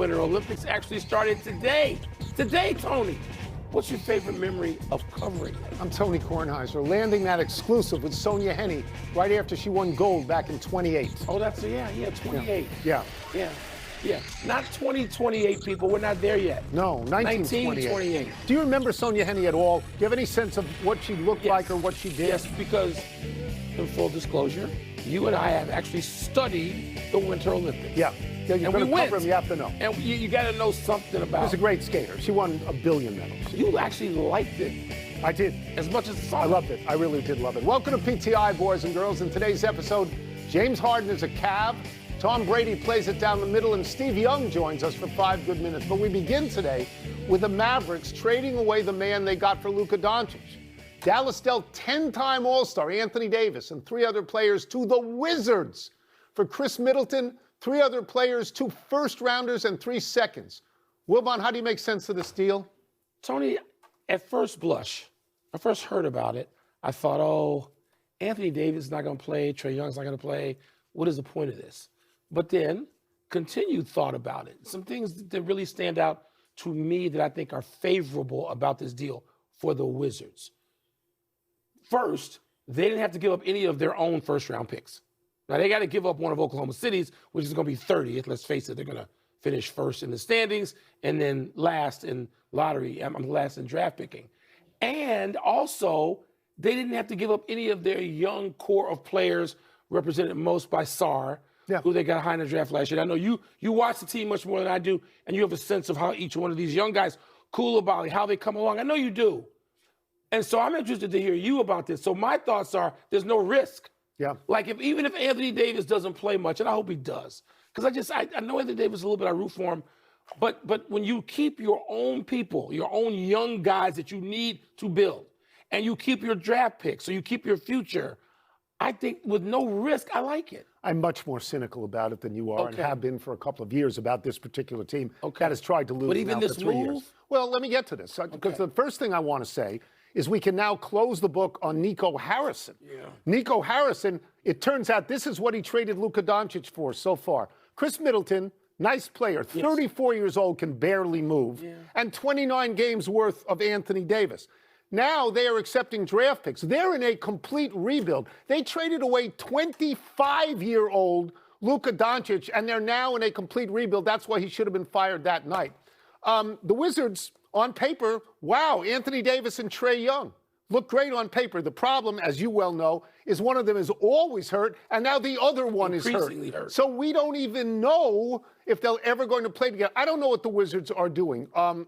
Winter Olympics actually started today. Today, Tony. What's your favorite memory of covering it? I'm Tony Kornheiser, landing that exclusive with Sonia Henne right after she won gold back in 28. Oh, that's, 28. Yeah. Not 2028, people. We're not there yet. No, 1928. Do you remember Sonia Henne at all? Do you have any sense of what she looked like or what she did? Yes, because, in full disclosure, you and I have actually studied the Winter Olympics. Yeah, you're going to cover them, you have to know. And you got to know something about She was a great skater. She won a billion medals. You actually liked it. I did. As much as the song. I loved it. I really did love it. Welcome to PTI, boys and girls. In today's episode, James Harden is a Cav. Tom Brady plays it down the middle, and Steve Young joins us for 5 good minutes. But we begin today with the Mavericks trading away the man they got for Luka Doncic. Dallas dealt 10-time All-Star Anthony Davis and 3 other players to the Wizards. For Chris Middleton, 3 other players, 2 first-rounders, and 3 seconds. Wilbon, how do you make sense of this deal? Tony, at first blush, I first heard about it, I thought, oh, Anthony Davis is not going to play, Trae Young's not going to play. What is the point of this? But then, continued thought about it. Some things that really stand out to me that I think are favorable about this deal for the Wizards. First, they didn't have to give up any of their own first-round picks. Now, they got to give up one of Oklahoma City's, which is going to be 30th. Let's face it, they're going to finish first in the standings and then last in lottery, last in draft picking. And also, they didn't have to give up any of their young core of players represented most by Sarr, who they got high in the draft last year. I know you watch the team much more than I do, and you have a sense of how each one of these young guys, Koulibaly, how they come along. I know you do. And so I'm interested to hear you about this. So my thoughts are there's no risk. Yeah. Like even if Anthony Davis doesn't play much, and I hope he does, because I know Anthony Davis a little bit, I root for him, but when you keep your own people, your own young guys that you need to build, and you keep your draft picks, so you keep your future, I think with no risk, I like it. I'm much more cynical about it than you are and have been for a couple of years about this particular team that has tried to lose but even now this for 3 move? years. Well, let me get to this, because the first thing I want to say is we can now close the book on Nico Harrison. Nico Harrison, it turns out this is what he traded Luka Doncic for so far. Chris Middleton, nice player, 34 years old, can barely move, and 29 games worth of Anthony Davis. Now they are accepting draft picks. They're in a complete rebuild. They traded away 25-year-old Luka Doncic, and they're now in a complete rebuild. That's why he should have been fired that night. The Wizards, on paper, wow, Anthony Davis and Trae Young look great on paper. The problem, as you well know, is one of them is always hurt, and now the other one is hurt. So we don't even know if they're ever going to play together. I don't know what the Wizards are doing. I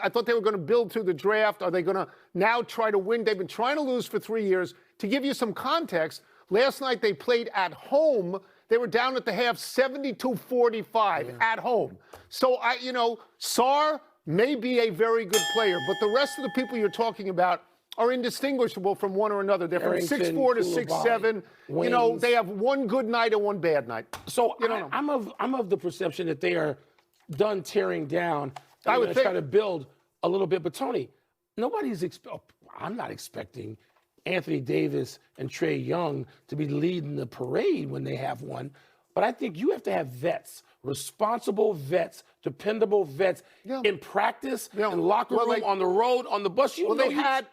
thought they were going to build through the draft. Are they going to now try to win? They've been trying to lose for 3 years. To give you some context, last night they played at home. They were down at the half 72-45 at home. So, Sarr may be a very good player, but the rest of the people you're talking about are indistinguishable from one or another. They're from 6'4" to 6'7". You know, they have one good night and one bad night. So I'm of the perception that they are done tearing down. I would try to build a little bit. But Tony, I'm not expecting Anthony Davis and Trae Young to be leading the parade when they have one. But I think you have to have vets, responsible vets, dependable vets in practice, in locker room, on the road, on the bus.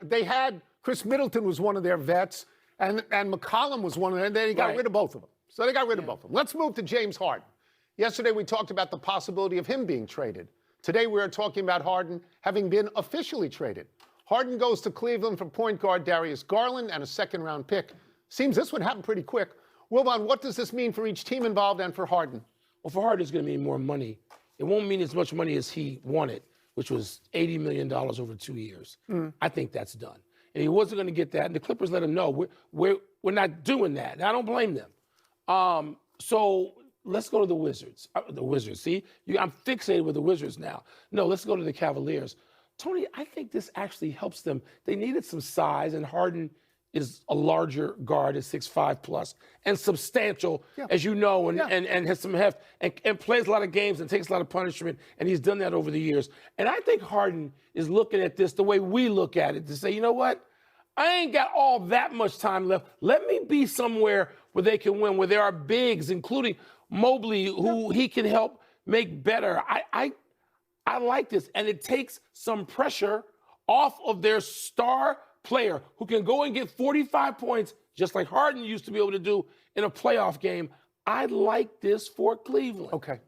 They had Chris Middleton was one of their vets, and McCollum was one of them. And then he got rid of both of them. So they got rid of both of them. Let's move to James Harden. Yesterday we talked about the possibility of him being traded. Today we are talking about Harden having been officially traded. Harden goes to Cleveland for point guard Darius Garland and a second-round pick. Seems this would happen pretty quick. Wilbon, what does this mean for each team involved and for Harden? Well, for Harden, it's going to mean more money. It won't mean as much money as he wanted, which was $80 million over 2 years. I think that's done. And he wasn't going to get that. And the Clippers let him know, we're not doing that. And I don't blame them. So let's go to the Wizards. See? I'm fixated with the Wizards now. No, let's go to the Cavaliers. Tony, I think this actually helps them. They needed some size, and Harden is a larger guard at 6'5 plus and substantial, as you know, and has some heft and plays a lot of games and takes a lot of punishment, and he's done that over the years. And I think Harden is looking at this the way we look at it, to say, you know what? I ain't got all that much time left. Let me be somewhere where they can win, where there are bigs, including Mobley, who he can help make better. I like this, and it takes some pressure off of their star player who can go and get 45 points, just like Harden used to be able to do in a playoff game. I like this for Cleveland. Okay.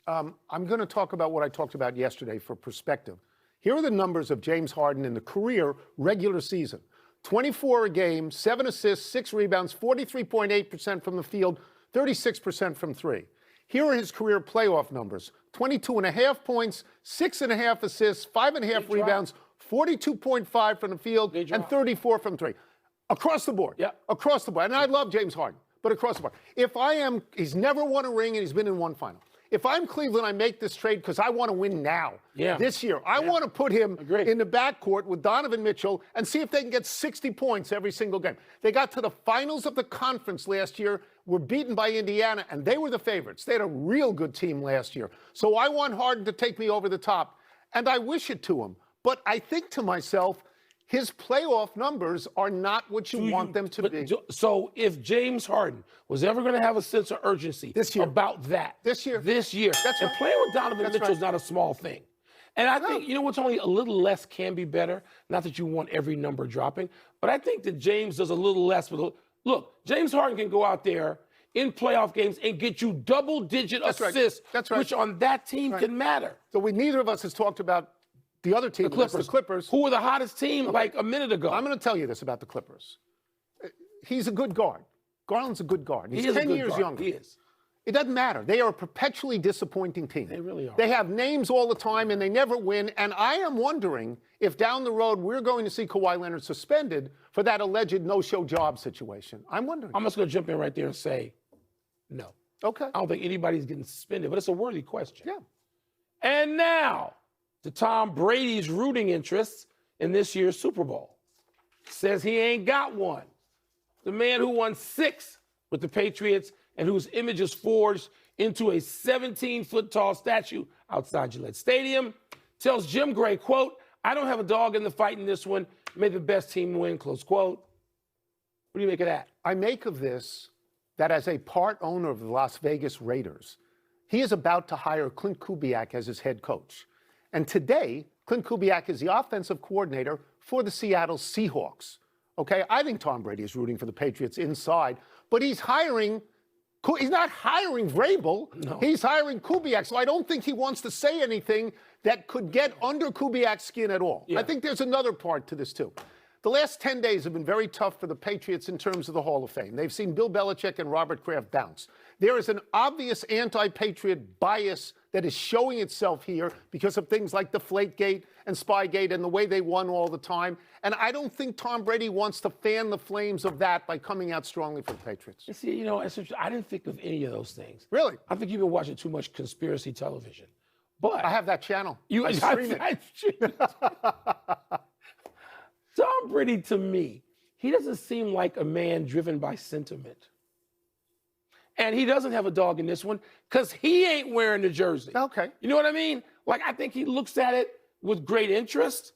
I'm going to talk about what I talked about yesterday for perspective. Here are the numbers of James Harden in the career regular season. 24 a game, 7 assists, 6 rebounds, 43.8% from the field, 36% from three. Here are his career playoff numbers. 22.5 points, 6.5 assists, 5.5 rebounds, 42.5 from the field, and 34 from three. Across the board. Yeah. Across the board. And I love James Harden, but across the board. He's never won a ring and he's been in one final. If I'm Cleveland, I make this trade because I want to win now, this year. I want to put him in the backcourt with Donovan Mitchell and see if they can get 60 points every single game. They got to the finals of the conference last year, were beaten by Indiana, and they were the favorites. They had a real good team last year. So I want Harden to take me over the top, and I wish it to him. But I think to myself, his playoff numbers are not what you want them to be. So if James Harden was ever going to have a sense of urgency about that. This year. That's right. And playing with Donovan Mitchell is not a small thing. And I think, you know what's only a little less can be better? Not that you want every number dropping, but I think that James does a little less. Look, James Harden can go out there in playoff games and get you double-digit assists, which on that team can matter. So neither of us has talked about the other team, the Clippers, who were the hottest team like a minute ago. I'm going to tell you this about the Clippers. He's a good guard. Garland's a good guard. He's 10 years younger. He is. It doesn't matter. They are a perpetually disappointing team. They really are. They have names all the time, and they never win. And I am wondering if down the road we're going to see Kawhi Leonard suspended for that alleged no-show job situation. I'm wondering. I'm just going to jump in right there and say no. Okay. I don't think anybody's getting suspended, but it's a worthy question. Yeah. And now, to Tom Brady's rooting interests in this year's Super Bowl. Says he ain't got one. The man who won 6 with the Patriots and whose image is forged into a 17-foot-tall statue outside Gillette Stadium tells Jim Gray, quote, "I don't have a dog in the fight in this one. May the best team win," close quote. What do you make of that? I make of this that as a part owner of the Las Vegas Raiders, he is about to hire Clint Kubiak as his head coach. And today, Clint Kubiak is the offensive coordinator for the Seattle Seahawks. Okay, I think Tom Brady is rooting for the Patriots inside, but he's not hiring Vrabel. No. He's hiring Kubiak. So I don't think he wants to say anything that could get under Kubiak's skin at all. I think there's another part to this, too. The last 10 days have been very tough for the Patriots in terms of the Hall of Fame. They've seen Bill Belichick and Robert Kraft bounce. There is an obvious anti-Patriot bias that is showing itself here because of things like Deflategate and Spygate and the way they won all the time. And I don't think Tom Brady wants to fan the flames of that by coming out strongly for the Patriots. You see, I didn't think of any of those things. Really? I think you've been watching too much conspiracy television. But I have that channel. I stream it. Tom Brady, to me, he doesn't seem like a man driven by sentiment. And he doesn't have a dog in this one because he ain't wearing the jersey. Okay. You know what I mean? Like, I think he looks at it with great interest,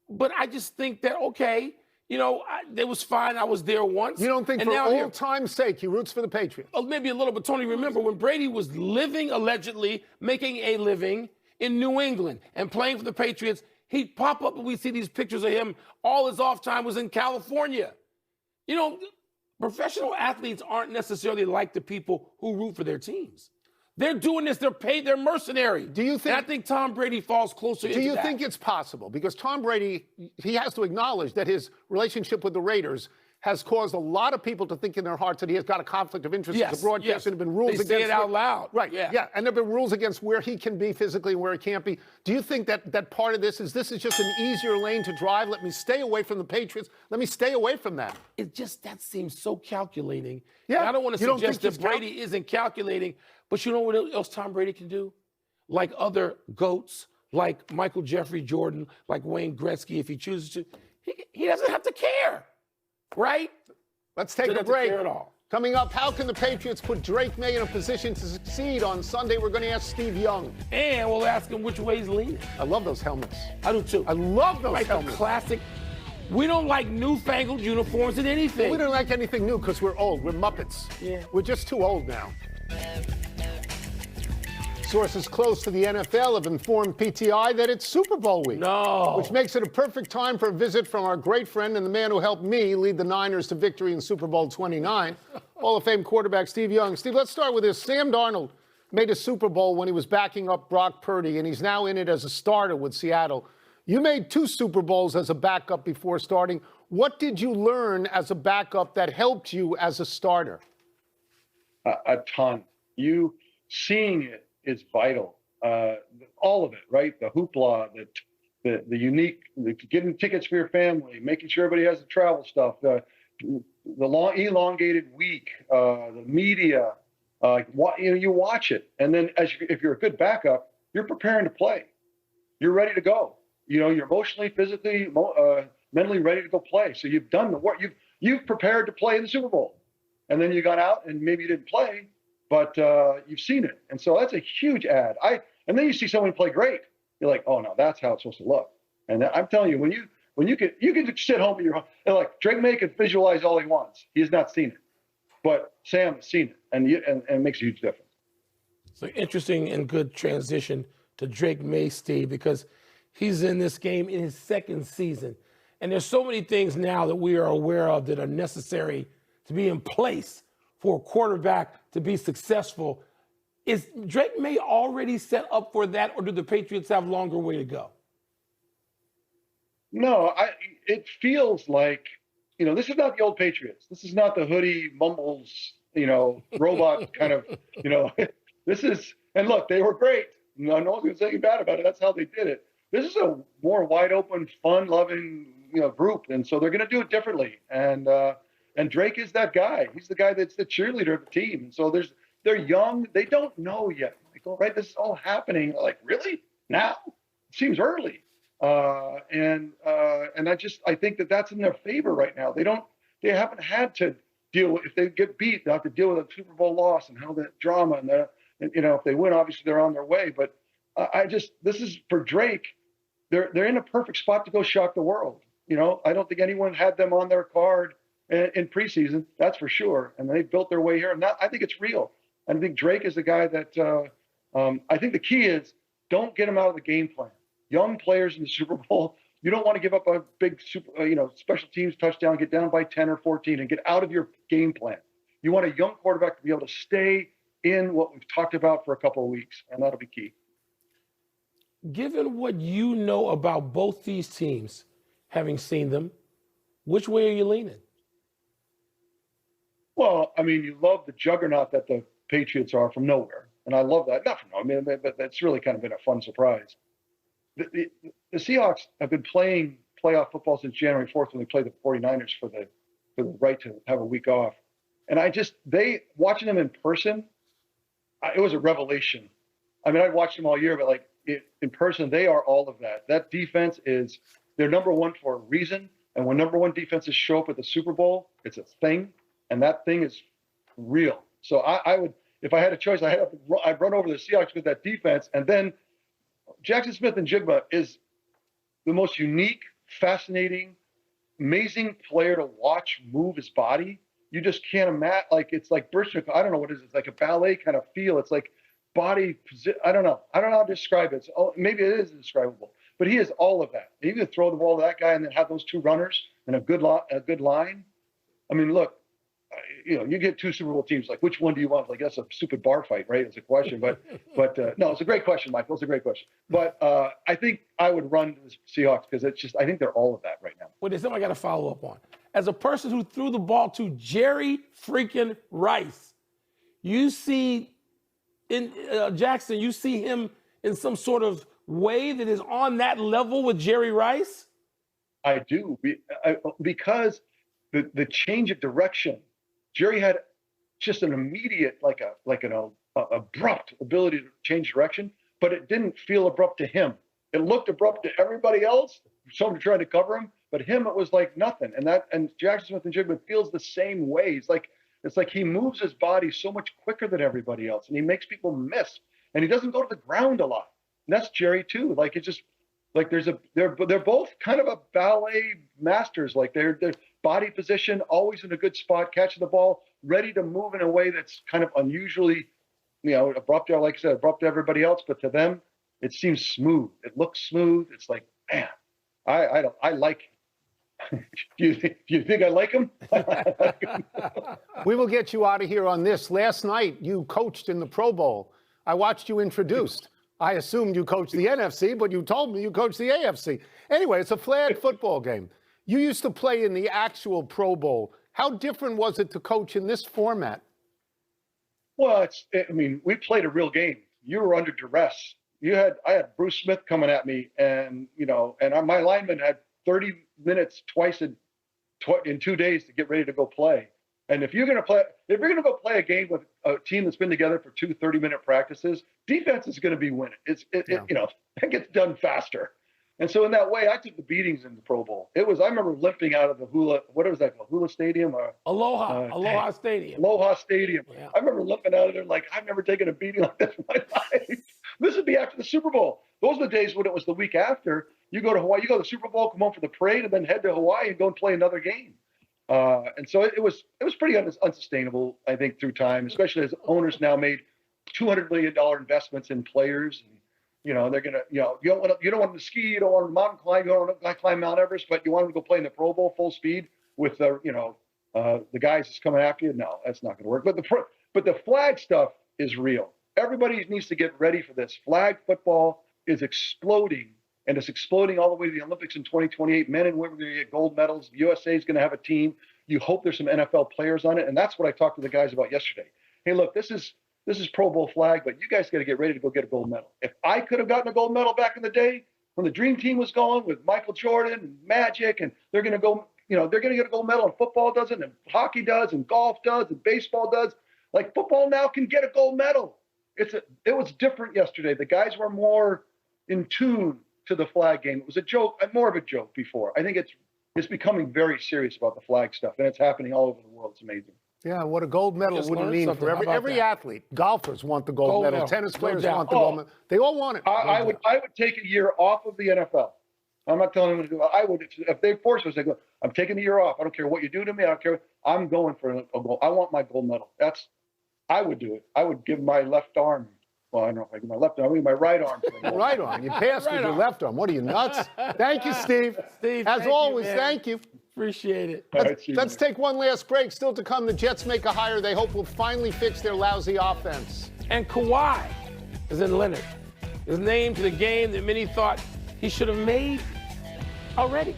but I just think that, okay, it was fine. I was there once. You don't think for all time's sake he roots for the Patriots? Oh, maybe a little, but Tony, remember when Brady was allegedly making a living in New England and playing for the Patriots, he'd pop up and we see these pictures of him. All his off time was in California. Professional athletes aren't necessarily like the people who root for their teams. They're doing this. They're paid. They're mercenary. Do you think? And I think Tom Brady falls closer into that. Do you think it's possible? Because Tom Brady, he has to acknowledge that his relationship with the Raiders has caused a lot of people to think in their hearts that he has got a conflict of interest as a broadcaster. There have been rules against say it out loud. Right. Yeah. And there have been rules against where he can be physically and where he can't be. Do you think that part of this is just an easier lane to drive? Let me stay away from the Patriots. Let me stay away from that. That seems so calculating. Yeah. And I don't want to suggest that Brady isn't calculating, but you know what else Tom Brady can do? Like other GOATs, like Michael Jeffrey Jordan, like Wayne Gretzky, if he chooses to, he doesn't have to care. Right? Let's take a break. Coming up, how can the Patriots put Drake May in a position to succeed on Sunday? We're going to ask Steve Young. And we'll ask him which way he's leaning. I love those helmets. I do too. I love those helmets. The classic. We don't like newfangled uniforms in anything. We don't like anything new because we're old. We're Muppets. Yeah. We're just too old now. Sources close to the NFL have informed PTI that it's Super Bowl week. No. Which makes it a perfect time for a visit from our great friend and the man who helped me lead the Niners to victory in Super Bowl 29, Hall of Fame quarterback Steve Young. Steve, let's start with this. Sam Darnold made a Super Bowl when he was backing up Brock Purdy, and he's now in it as a starter with Seattle. You made 2 Super Bowls as a backup before starting. What did you learn as a backup that helped you as a starter? A ton. You seeing it is vital. All of it, right? The hoopla, the unique, getting tickets for your family, making sure everybody has the travel stuff, the long elongated week, the media. You watch it, and then if you're a good backup, you're preparing to play. You're ready to go. You're emotionally, physically, mentally ready to go play. So you've done the work. You've prepared to play in the Super Bowl, and then you got out and maybe you didn't play, but you've seen it, and so that's a huge add. And then you see someone play great. You're like, oh no, that's how it's supposed to look. And I'm telling you, when you can just sit home at your home, and like Drake May can visualize all he wants. He has not seen it, but Sam has seen it, and it makes a huge difference. So interesting and good transition to Drake May, Steve, because he's in this game in his 2nd season. And there's so many things now that we are aware of that are necessary to be in place for a quarterback to be successful. Is Drake May already set up for that, or do the Patriots have a longer way to go? No, it feels like, this is not the old Patriots. This is not the hoodie mumbles, robot kind of, this is, and look, they were great. No one's going to say anything bad about it. That's how they did it. This is a more wide open, fun loving, group. And so they're going to do it differently. And Drake is that guy. He's the guy that's the cheerleader of the team. And so they're young. They don't know yet. Right? This is all happening. Like, really? Now? It seems early. And I think that's in their favor right now. They haven't had to deal with, if they get beat, they'll have to deal with a Super Bowl loss and how that drama and if they win, obviously they're on their way. But this is for Drake. They're in a perfect spot to go shock the world. I don't think anyone had them on their card in preseason. That's for sure. And they built their way here. And I think it's real. And I think Drake is the guy that I think the key is don't get him out of the game plan. Young players in the Super Bowl, you don't want to give up a big special teams touchdown, get down by 10 or 14 and get out of your game plan. You want a young quarterback to be able to stay in what we've talked about for a couple of weeks, and that'll be key. Given what you know about both these teams, having seen them, which way are you leaning? Well, you love the juggernaut that the Patriots are from nowhere, and I love that. Not from nowhere, but that's really kind of been a fun surprise. The Seahawks have been playing playoff football since January 4th when they played the 49ers for the right to have a week off. And watching them in person, it was a revelation. I'd watched them all year, but in person, they are all of that. That defense they're number one for a reason. And when number one defenses show up at the Super Bowl, it's a thing. And that thing is real. So I would, if I had a choice, I'd run over the Seahawks with that defense. And then Jackson Smith and Jigba is the most unique, fascinating, amazing player to watch move his body. You just can't imagine, it's like Burst, I don't know what it is. It's like a ballet kind of feel. It's like body, I don't know how to describe it. Maybe it is indescribable, but he is all of that. You can throw the ball to that guy and then have those 2 runners and a good line. Look, you get 2 Super Bowl teams. Like, which one do you want? That's a stupid bar fight, right? It's a question, but no, it's a great question, Michael. It's a great question. But I think I would run to the Seahawks because I think they're all of that right now. Well, there's something I got to follow up on. As a person who threw the ball to Jerry freaking Rice, you see in Jackson, you see him in some sort of way that is on that level with Jerry Rice? I do, because the change of direction. Jerry had just an immediate, an abrupt ability to change direction, but it didn't feel abrupt to him. It looked abrupt to everybody else. Someone tried to cover him, but him, it was like nothing. And Jackson Smith and Jigba feels the same way. It's like he moves his body so much quicker than everybody else, and he makes people miss. And he doesn't go to the ground a lot. And that's Jerry too. It's just they're both kind of a ballet masters. Their body position always in a good spot, catching the ball, ready to move in a way that's kind of unusually abrupt, like I said, abrupt to everybody else, but to them, it seems smooth. It looks smooth. It's like, man, I like him. Do you think I like him? We will get you out of here on this. Last night, you coached in the Pro Bowl. I watched you introduced. I assumed you coached the NFC, but you told me you coached the AFC. Anyway, it's a flag football game. You used to play in the actual Pro Bowl. How different was it to coach in this format? Well, we played a real game. You were under duress. I had Bruce Smith coming at me, and my lineman had 30 minutes twice in 2 days to get ready to go play. And if you're going to go play a game with a team that's been together for 2 30-minute practices, defense is going to be winning. It gets done faster. And so in that way, I took the beatings in the Pro Bowl. I remember limping out of the Hula Stadium? Aloha Stadium. Aloha Stadium. Yeah. I remember limping out of there like, I've never taken a beating like this in my life. This would be after the Super Bowl. Those are the days when it was the week after. You go to Hawaii, you go to the Super Bowl, come home for the parade, and then head to Hawaii and go and play another game. And so it was pretty unsustainable, I think, through time, especially as owners now made $200 million investments in players. And, they're going to, you don't want them to ski, you don't want them to mountain climb, you don't want them to climb Mount Everest, but you want them to go play in the Pro Bowl full speed with the guys that's coming after you. No, that's not going to work. But the flag stuff is real. Everybody needs to get ready for this. Flag football is exploding, and it's exploding all the way to the Olympics in 2028. Men and women are going to get gold medals. USA is going to have a team. You hope there's some NFL players on it, and that's what I talked to the guys about yesterday. Hey, look, this is Pro Bowl flag, but you guys got to get ready to go get a gold medal. If I could have gotten a gold medal back in the day when the Dream Team was going with Michael Jordan and Magic, and they're going to go, they're going to get a gold medal, and football doesn't, and hockey does, and golf does, and baseball does. Like, football now can get a gold medal. It was different yesterday. The guys were more in tune to the flag game. It was a joke, more of a joke before. I think it's becoming very serious about the flag stuff, and it's happening all over the world. It's amazing. Yeah, what a gold medal wouldn't mean for every athlete. Golfers want the gold medal. Tennis players want the gold medal. They all want it. I would take a year off of the NFL. I'm not telling them to do it. I would, if they force us, they go, I'm taking the year off. I don't care what you do to me. I don't care. I'm going for a gold. I want my gold medal. I would do it. I would give my left arm. Well, I don't know if I give my left arm. I mean, my right arm. Right arm. You pass with your left arm. What are you, nuts? Thank you, Steve. Steve, as always, thank you. Appreciate it. Let's take one last break. Still to come, the Jets make a hire they hope will finally fix their lousy offense. And Kawhi is in Leonard. His name to the game that many thought he should have made already.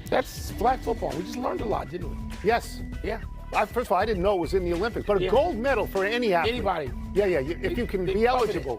That's flag football. We just learned a lot, didn't we? Yes. Yeah. First of all, I didn't know it was in the Olympics, but a gold medal for any athlete. Anybody. Yeah, if you can be eligible.